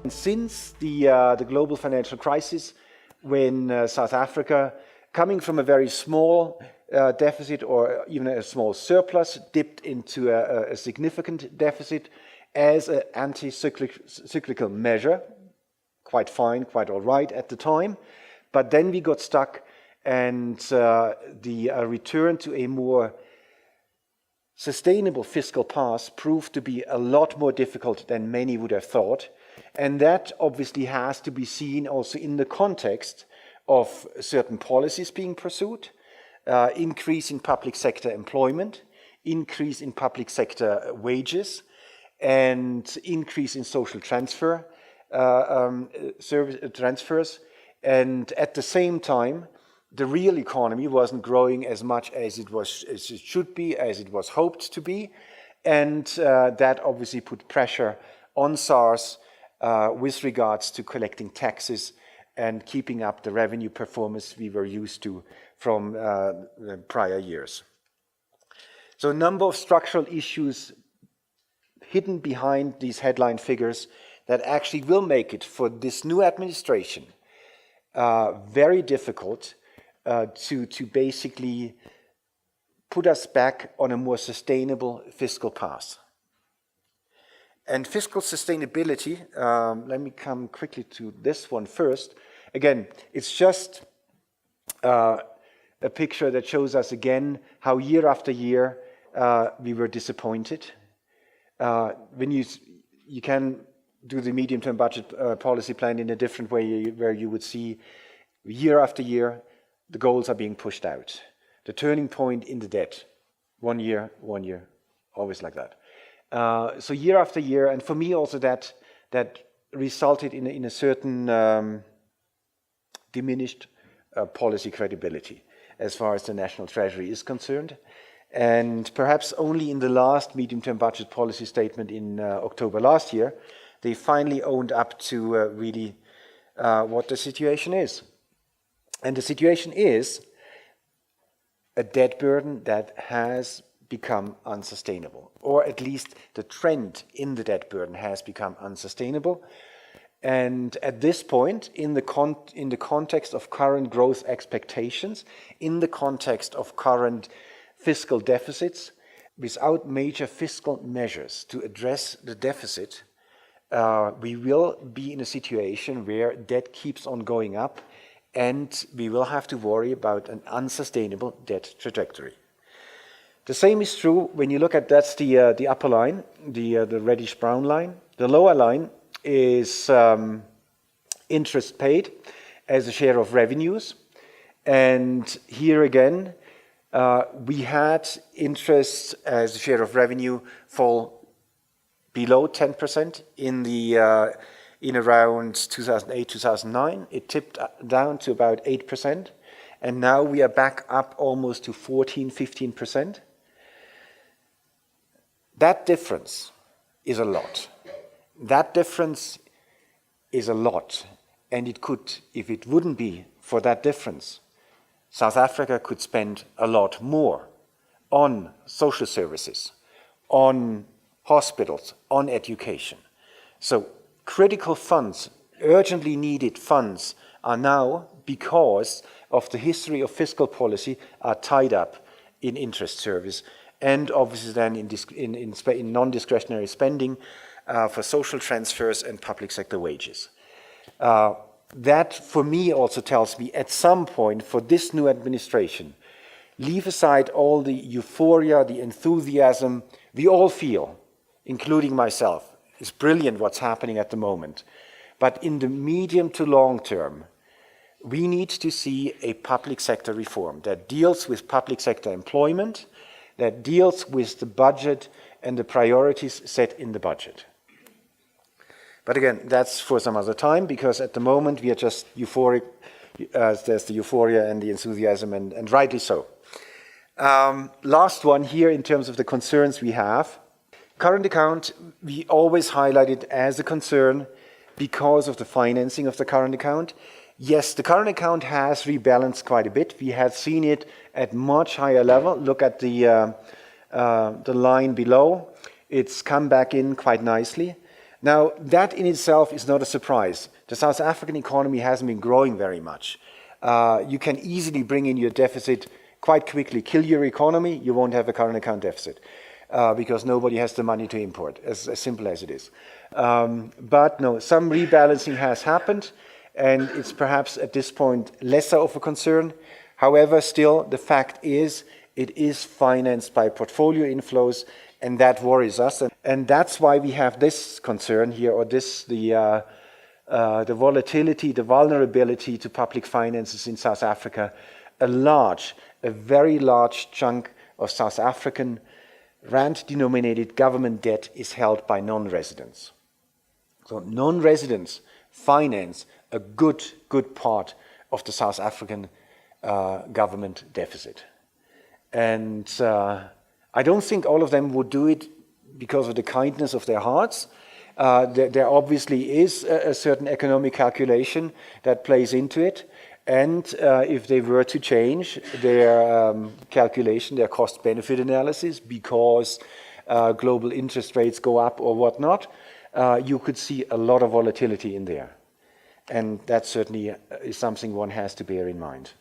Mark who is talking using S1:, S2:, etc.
S1: Since the global financial crisis, when South Africa, coming from a very small deficit or even a small surplus, dipped into a significant deficit as an anti-cyclical measure, quite fine, quite all right at the time, but then we got stuck, and the return to a more sustainable fiscal path proved to be a lot more difficult than many would have thought. And that obviously has to be seen also in the context of certain policies being pursued, increase in public sector employment, increase in public sector wages, and increase in social transfers. And at the same time, the real economy wasn't growing as much as it should be, as it was hoped to be. And that obviously put pressure on SARS with regards to collecting taxes and keeping up the revenue performance we were used to from the prior years. So a number of structural issues hidden behind these headline figures that actually will make it for this new administration very difficult to basically put us back on a more sustainable fiscal path. And fiscal sustainability, let me come quickly to this one first. Again, it's just a picture that shows us again how year after year we were disappointed. When you can do the medium-term budget policy plan in a different way, where you would see year after year the goals are being pushed out. The turning point in the debt, 1 year, always like that. So year after year, and for me also that resulted in a certain diminished policy credibility as far as the National Treasury is concerned. And perhaps only in the last medium-term budget policy statement in October last year, they finally owned up to really what the situation is. And the situation is a debt burden that has become unsustainable, or at least the trend in the debt burden has become unsustainable. And at this point, in the context of current growth expectations, in the context of current fiscal deficits, without major fiscal measures to address the deficit, we will be in a situation where debt keeps on going up, and we will have to worry about an unsustainable debt trajectory. The same is true when you look at, that's the upper line, the reddish-brown line. The lower line is interest paid as a share of revenues. And here again, we had interest as a share of revenue fall below 10% in around 2008, 2009. It tipped down to about 8%. And now we are back up almost to 14, 15%. That difference is a lot. That difference is a lot. And it could, if it wouldn't be for that difference, South Africa could spend a lot more on social services, on hospitals, on education. So critical funds, urgently needed funds, are now, because of the history of fiscal policy, are tied up in interest service, and obviously then in non-discretionary spending for social transfers and public sector wages. That, for me, also tells me at some point for this new administration, leave aside all the euphoria, the enthusiasm we all feel, including myself. It's brilliant what's happening at the moment. But in the medium to long term, we need to see a public sector reform that deals with public sector employment, that deals with the budget and the priorities set in the budget. But again, that's for some other time, because at the moment we are just euphoric. There's the euphoria and the enthusiasm, and rightly so. Last one here in terms of the concerns we have. Current account, we always highlight it as a concern because of the financing of the current account. Yes, the current account has rebalanced quite a bit. We had seen it at much higher level. Look at the line below. It's come back in quite nicely. Now, that in itself is not a surprise. The South African economy hasn't been growing very much. You can easily bring in your deficit quite quickly, kill your economy, you won't have a current account deficit because nobody has the money to import, as simple as it is. But no, some rebalancing has happened, and it's perhaps at this point lesser of a concern. However, still, the fact is, it is financed by portfolio inflows, and that worries us. And that's why we have this concern here, or the volatility, the vulnerability to public finances in South Africa. A very large chunk of South African rand-denominated government debt is held by non-residents. So non-residents finance a good part of the South African government deficit. And I don't think all of them would do it because of the kindness of their hearts. There obviously is a certain economic calculation that plays into it. And if they were to change their calculation, their cost-benefit analysis, because global interest rates go up or whatnot, you could see a lot of volatility in there. And that certainly is something one has to bear in mind.